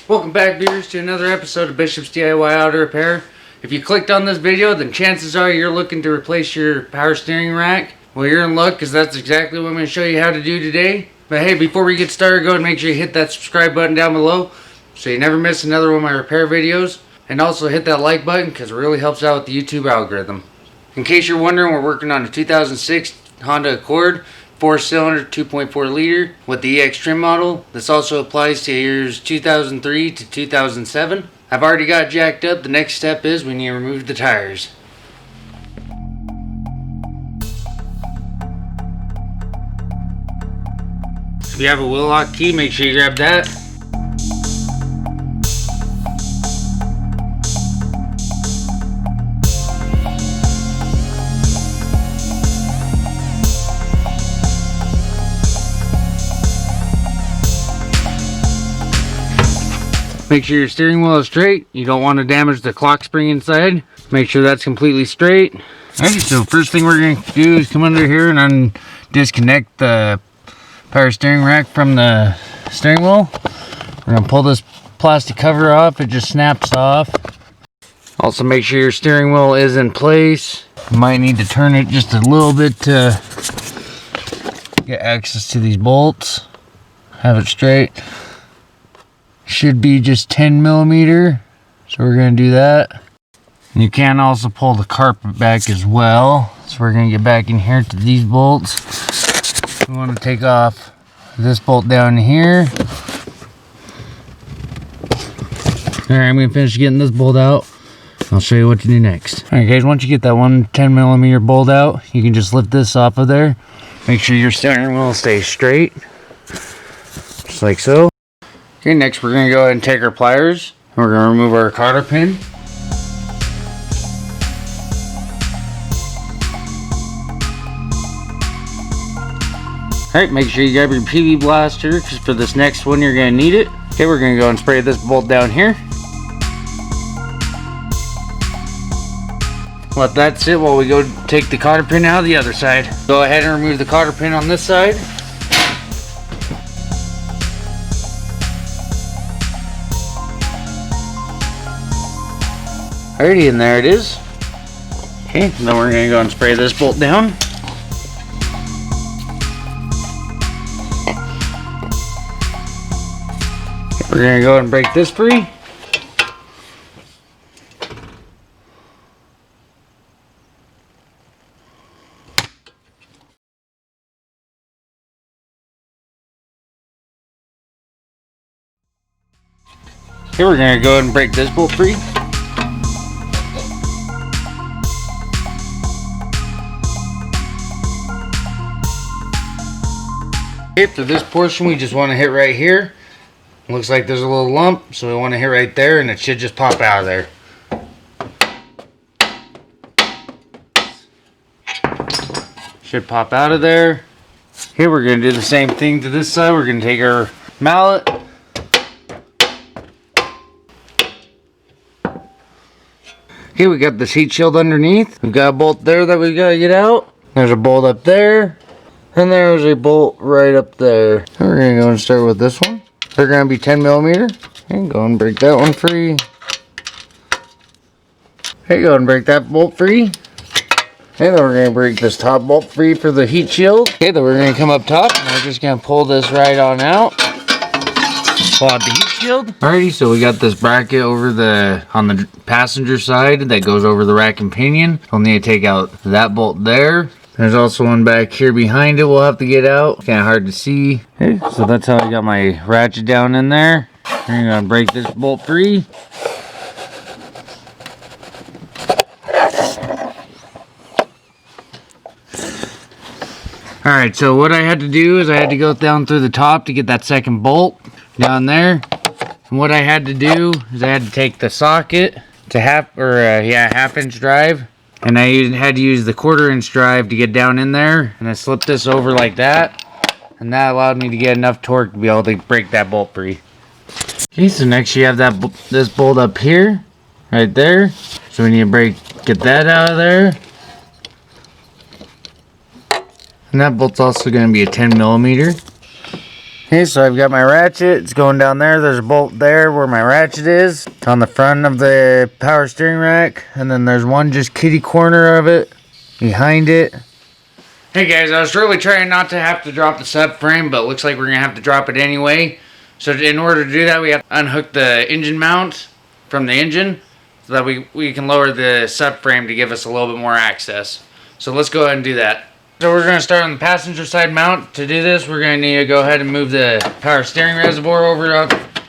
Welcome back, viewers, to another episode of Bishop's DIY Auto Repair. If you clicked on this video, then chances are you're looking to replace your power steering rack. Well, you're in luck, because that's exactly what I'm going to show you how to do today. But hey, before we get started, go ahead and make sure you hit that subscribe button down below so you never miss another one of my repair videos. And also hit that like button, because it really helps out with the YouTube algorithm. In case you're wondering, we're working on a 2006 Honda Accord 4-cylinder 2.4 liter with the EX trim model. This also applies to years 2003 to 2007. I've already got jacked up. The next step is we need to remove the tires. If you have a wheel lock key, make sure you grab that. Make sure your steering wheel is straight. You don't want to damage the clock spring inside. Make sure that's completely straight. Alright, so first thing we're going to do is come under here and disconnect the power steering rack from the steering wheel. We're going to pull this plastic cover off. It just snaps off. Also make sure your steering wheel is in place. You might need to turn it just a little bit to get access to these bolts. Have it straight. Should be just 10 millimeter, so we're going to do that. And you can also pull the carpet back as well, so we're going to get back in here to these bolts. We want to take off this bolt down here. Alright, I'm going to finish getting this bolt out. I'll show you what to do next. Alright guys, once you get that one 10 millimeter bolt out, you can just lift this off of there. Make sure your steering wheel stays straight, just like so. Okay, next we're going to go ahead and take our pliers and we're going to remove our cotter pin. Alright, make sure you grab your PV blaster, because for this next one you're going to need it. Okay, we're going to go and spray this bolt down here. Let that sit while we go take the cotter pin out of the other side. Go ahead and remove the cotter pin on this side. Alrighty, and there it is. Okay, then we're going to go and spray this bolt down. We're going to go and break this free. Okay, we're going to go ahead and break this bolt free. Okay, for this portion we just want to hit right here. It looks like there's a little lump, so we want to hit right there and it should just pop out of there. Should pop out of there. Okay, we're going to do the same thing to this side. We're going to take our mallet. Okay, we got this heat shield underneath. We've got a bolt there that we got to get out. There's a bolt up there. And there's a bolt right up there. We're going to go and start with this one. They're going to be 10 millimeter. And go and break that one free. Okay, go and break that bolt free. And then we're going to break this top bolt free for the heat shield. Okay, then we're going to come up top. And we're just going to pull this right on out. Pull out the heat shield. Alrighty, so we got this bracket over on the passenger side that goes over the rack and pinion. We'll need to take out that bolt there. There's also one back here behind it we'll have to get out. Kind of hard to see. Okay, so that's how I got my ratchet down in there. I'm going to break this bolt free. Alright, so what I had to do is I had to go down through the top to get that second bolt down there. And what I had to do is I had to take the socket to half-inch drive. And I had to use the 1/4-inch drive to get down in there. And I slipped this over like that. And that allowed me to get enough torque to be able to break that bolt free. Okay, so next you have this bolt up here. Right there. So we need to get that out of there. And that bolt's also going to be a 10 millimeter. Okay, so I've got my ratchet. It's going down there. There's a bolt there where my ratchet is. It's on the front of the power steering rack. And then there's one just kitty corner of it behind it. Hey guys, I was really trying not to have to drop the subframe, but it looks like we're going to have to drop it anyway. So in order to do that, we have to unhook the engine mount from the engine so that we can lower the subframe to give us a little bit more access. So let's go ahead and do that. So we're going to start on the passenger side mount. To do this, we're going to need to go ahead and move the power steering reservoir over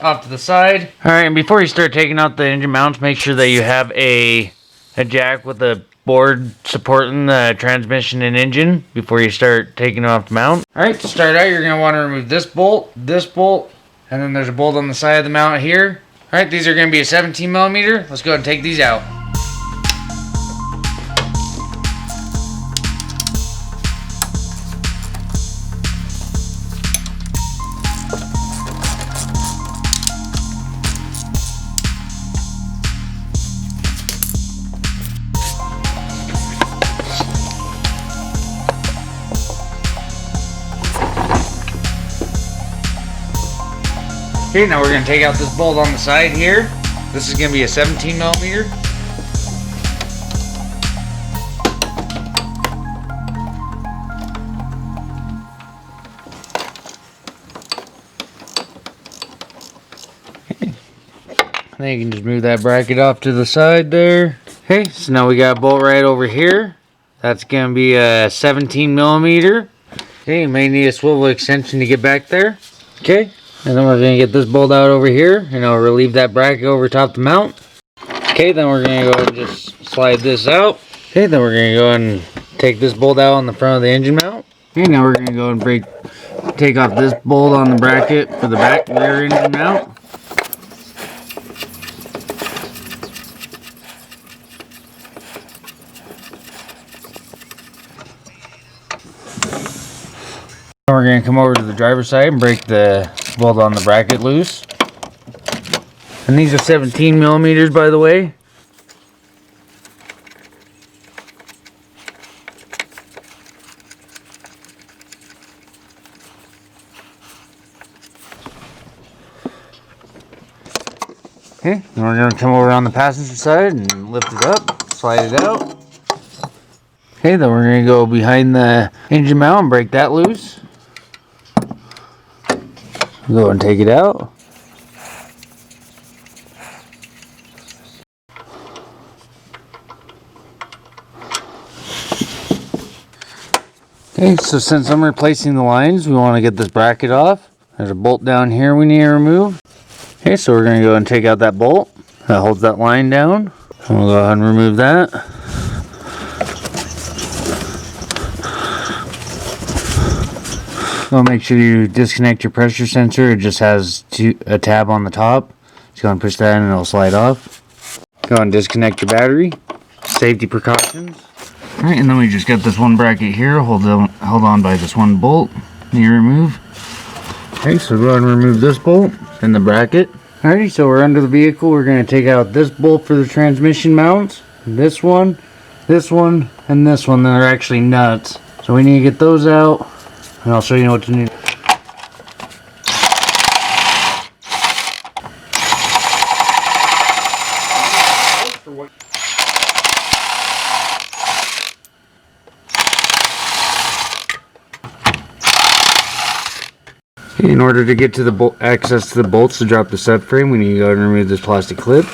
off to the side. Alright, and before you start taking out the engine mounts, make sure that you have a jack with a board supporting the transmission and engine before you start taking off the mount. Alright, to start out, you're going to want to remove this bolt, and then there's a bolt on the side of the mount here. Alright, these are going to be a 17 millimeter. Let's go ahead and take these out. Okay, now we're going to take out this bolt on the side here. This is going to be a 17 millimeter. Then you can just move that bracket off to the side there. Okay, so now we got a bolt right over here. That's going to be a 17 millimeter. Okay, you may need a swivel extension to get back there. Okay. And then we're going to get this bolt out over here, and I'll relieve that bracket over top the mount. Okay, then we're going to go ahead and just slide this out. Okay, then we're going to go ahead and take this bolt out on the front of the engine mount. Okay, now we're going to go and take off this bolt on the bracket for the back rear engine mount. Then we're going to come over to the driver's side and break the bolt on the bracket loose. And these are 17 millimeters, by the way. Okay, then we're going to come over on the passenger side and lift it up, slide it out. Okay, then we're going to go behind the engine mount and break that loose. Go and take it out. Okay, so since I'm replacing the lines, we want to get this bracket off. There's a bolt down here we need to remove. Okay, so we're going to go and take out that bolt that holds that line down. And we'll go ahead and remove that. So make sure you disconnect your pressure sensor. It just has a tab on the top. Just go and push that in and it'll slide off. Go and disconnect your battery. Safety precautions. Alright, and then we just got this one bracket here. Hold on by this one bolt. Need to remove. Okay, so go ahead and remove this bolt and the bracket. Alrighty, so we're under the vehicle. We're going to take out this bolt for the transmission mounts. This one, and this one. They're actually nuts. So we need to get those out. And I'll show you what to do. In order to get to the access to the bolts to drop the subframe, we need to go ahead and remove this plastic clip.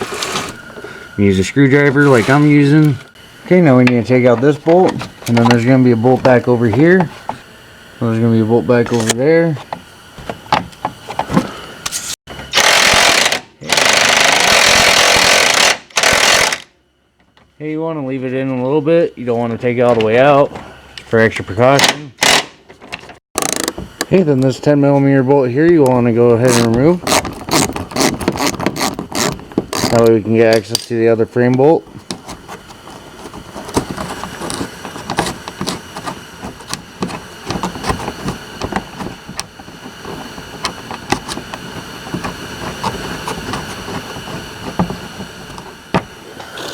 Use a screwdriver like I'm using. Okay, now we need to take out this bolt, and then there's going to be a bolt back over here. There's going to be a bolt back over there. Okay, you want to leave it in a little bit. You don't want to take it all the way out for extra precaution. Okay, then this 10 millimeter bolt here you want to go ahead and remove. That way we can get access to the other frame bolt.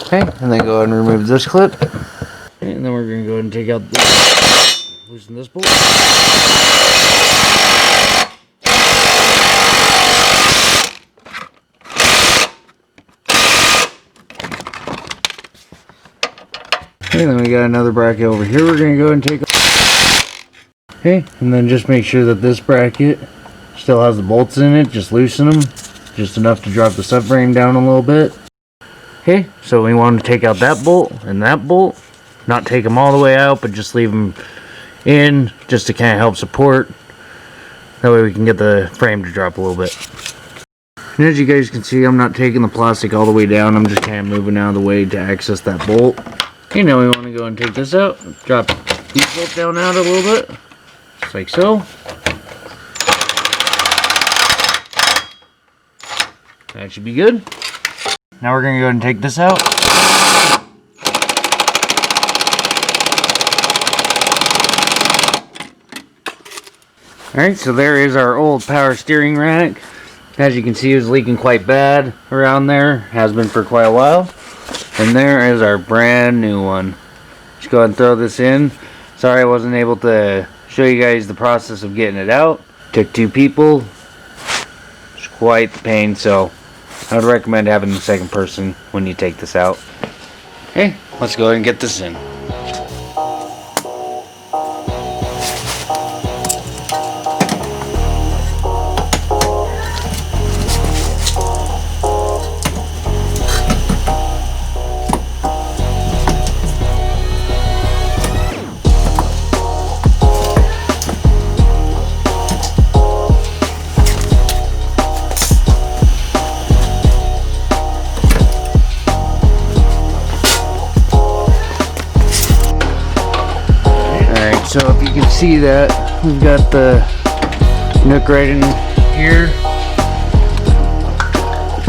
Okay, and then go ahead and remove this clip. Okay, and then we're going to go ahead and take out this, loosen this bolt. Okay, then we got another bracket over here we're going to go and take off. Okay, and then just make sure that this bracket still has the bolts in it. Just loosen them, just enough to drop the subframe down a little bit. Okay, so we want to take out that bolt and that bolt. Not take them all the way out, but just leave them in just to kind of help support. That way we can get the frame to drop a little bit. And as you guys can see, I'm not taking the plastic all the way down. I'm just kind of moving out of the way to access that bolt. Okay, now we want to go and take this out. Drop these bolts down out a little bit. Just like so. That should be good. Now we're going to go ahead and take this out. Alright, so there is our old power steering rack. As you can see, it was leaking quite bad around there. Has been for quite a while. And there is our brand new one. Just go ahead and throw this in. Sorry I wasn't able to show you guys the process of getting it out. Took 2 people. It's quite the pain, so I would recommend having the second person when you take this out. Okay, let's go ahead and get this in. So if you can see that, we've got the nook right in here.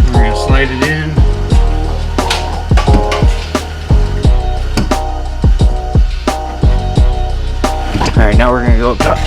We're going to slide it in. Alright, now we're going to go up top.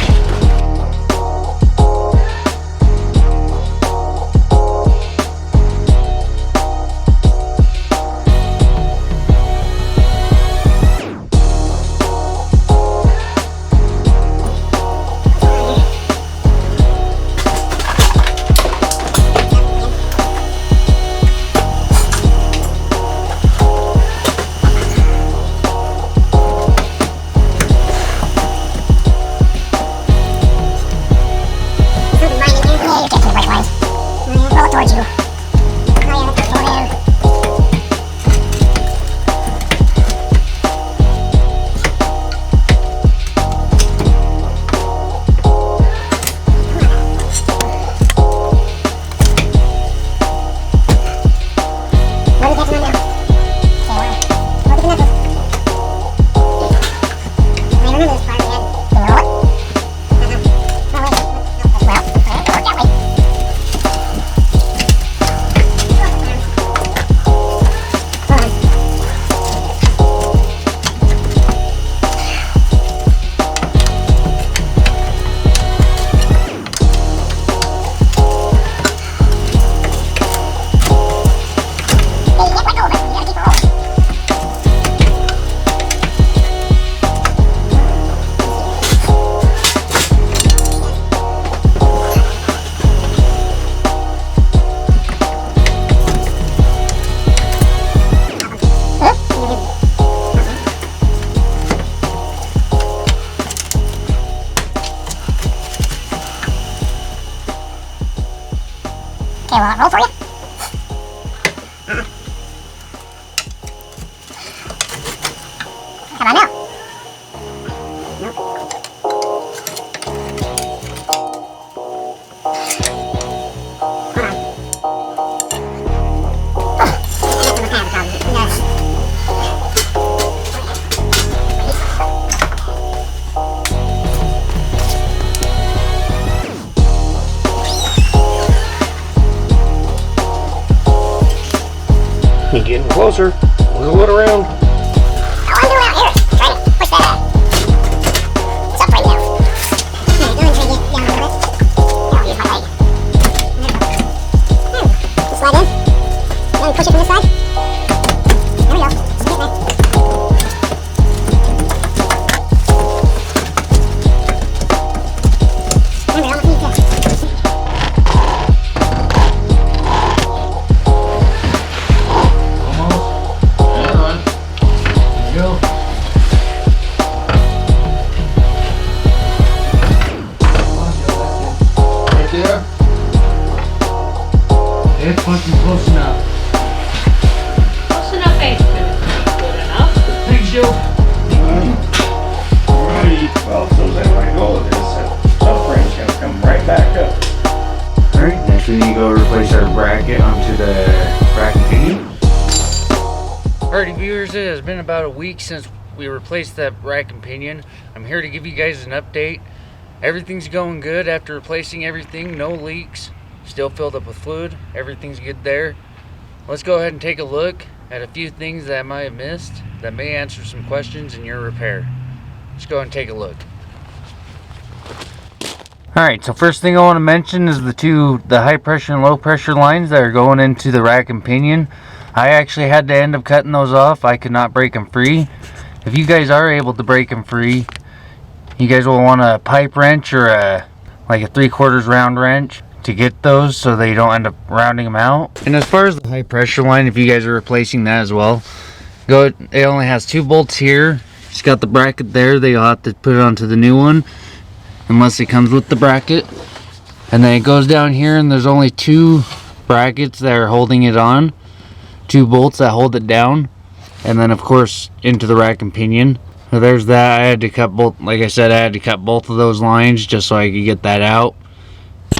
Okay, will it roll for you? How about now? You're getting closer. Wiggle it around. Oh, I'm doing out here. Trying to push that subframe down. Yeah, go ahead and try to get down a little bit. Yeah, I'll use my leg. There we go. Slide in. Then push it from this side. There we go. Just get that. Remember, I don't need to. Go. It's fucking close enough. Close enough ain't good enough. Thanks, Joe. Alright, well, so as I let go of this, subframe's gonna come right back up. Alright, next we need to go replace our bracket onto the Rack and Pinion. Alrighty viewers, it has been about a week since we replaced that Rack and Pinion. I'm here to give you guys an update. Everything's going good after replacing everything, no leaks, still filled up with fluid, everything's good there. Let's go ahead and take a look at a few things that I might have missed that may answer some questions in your repair. Let's go ahead and take a look. Alright, so first thing I want to mention is the high pressure and low pressure lines that are going into the Rack and Pinion. I actually had to end up cutting those off. I could not break them free. If you guys are able to break them free, you guys will want a pipe wrench or like a 3/4 round wrench to get those so they don't end up rounding them out. And as far as the high pressure line, if you guys are replacing that as well, it only has 2 bolts here. It's got the bracket there. They'll have to put it onto the new one unless it comes with the bracket. And then it goes down here and there's only 2 brackets that are holding it on. 2 bolts that hold it down. And then of course into the Rack and Pinion. So there's that. I had to cut both, like I said, I had to cut both of those lines just so I could get that out.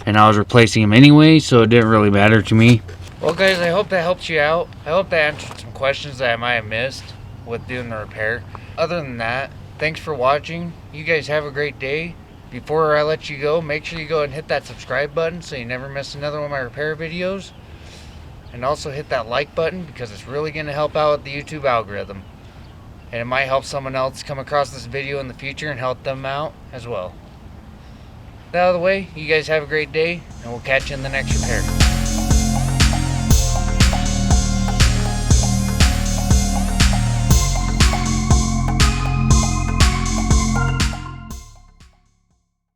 And I was replacing them anyway, so it didn't really matter to me. Well guys, I hope that helped you out. I hope that answered some questions that I might have missed with doing the repair. Other than that, thanks for watching. You guys have a great day. Before I let you go, make sure you go and hit that subscribe button so you never miss another one of my repair videos. And also hit that like button because it's really going to help out with the YouTube algorithm. And it might help someone else come across this video in the future and help them out as well. That out of the way, you guys have a great day, and we'll catch you in the next repair.